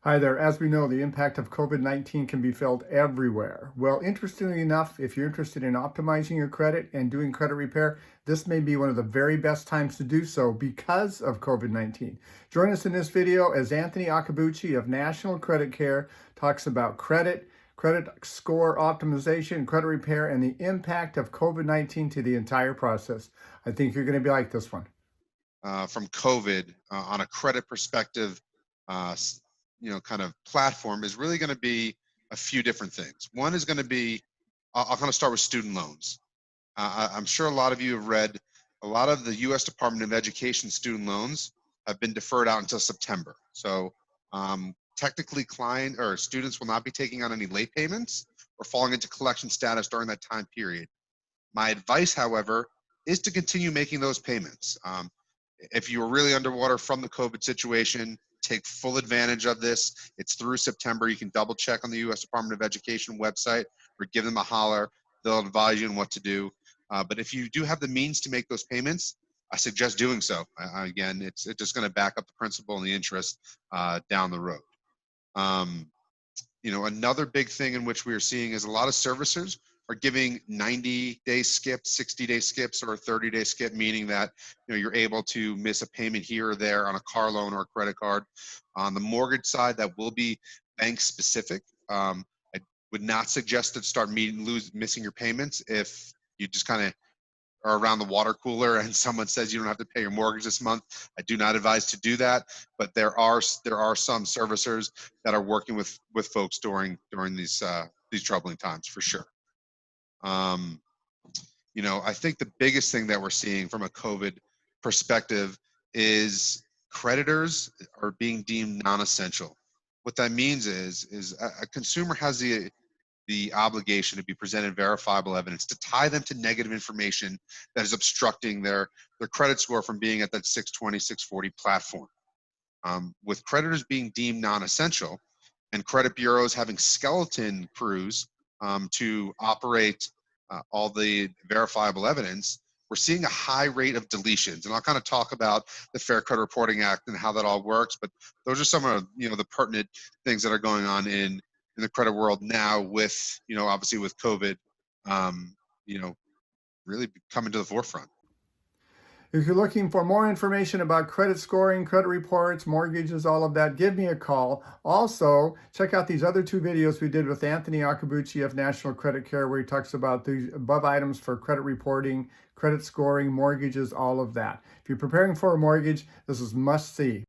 Hi there. As we know, the impact of COVID-19 can be felt everywhere. Well, interestingly enough, if you're interested in optimizing your credit and doing credit repair, this may be one of the very best times to do so because of COVID-19. Join us in this video as Anthony Akabuchi of National Credit Care talks about credit score optimization, credit repair, and the impact of COVID-19 to the entire process. I think you're going to be like this one. From COVID on a credit perspective, kind of platform is really going to be a few different things. One is going to be, I'll kind of start with student loans. I'm sure a lot of you have read a lot of the U.S. Department of Education student loans have been deferred out until September. So technically client or students will not be taking on any late payments or falling into collection status during that time period. My advice, however, is to continue making those payments. If you were really underwater from the COVID situation, take full advantage of this. It's through September. You can double check on the U.S. Department of Education website or give them a holler. They'll advise you on what to do. But if you do have the means to make those payments, I suggest doing so. Again, it's just going to back up the principal and the interest down the road. Another big thing in which we are seeing is a lot of servicers are giving 90-day skips, 60-day skips, or a 30-day skip, meaning that you're able to miss a payment here or there on a car loan or a credit card. On the mortgage side, that will be bank specific. I would not suggest to start missing your payments if you just kind of are around the water cooler and someone says you don't have to pay your mortgage this month. I do not advise to do that, but there are some servicers that are working with folks during these troubling times for sure. I think the biggest thing that we're seeing from a COVID perspective is creditors are being deemed non-essential. What that means is a consumer has the obligation to be presented verifiable evidence to tie them to negative information that is obstructing their credit score from being at that 620, 640 platform. With creditors being deemed non-essential and credit bureaus having skeleton crews to operate all the verifiable evidence, we're seeing a high rate of deletions. And I'll kind of talk about the Fair Credit Reporting Act and how that all works, but those are some of the pertinent things that are going on in the credit world now with, obviously with COVID, really coming to the forefront. If you're looking for more information about credit scoring, credit reports, mortgages, all of that, give me a call. Also, check out these other two videos we did with Anthony Akabuchi of National Credit Care, where he talks about the above items for credit reporting, credit scoring, mortgages, all of that. If you're preparing for a mortgage, this is must see.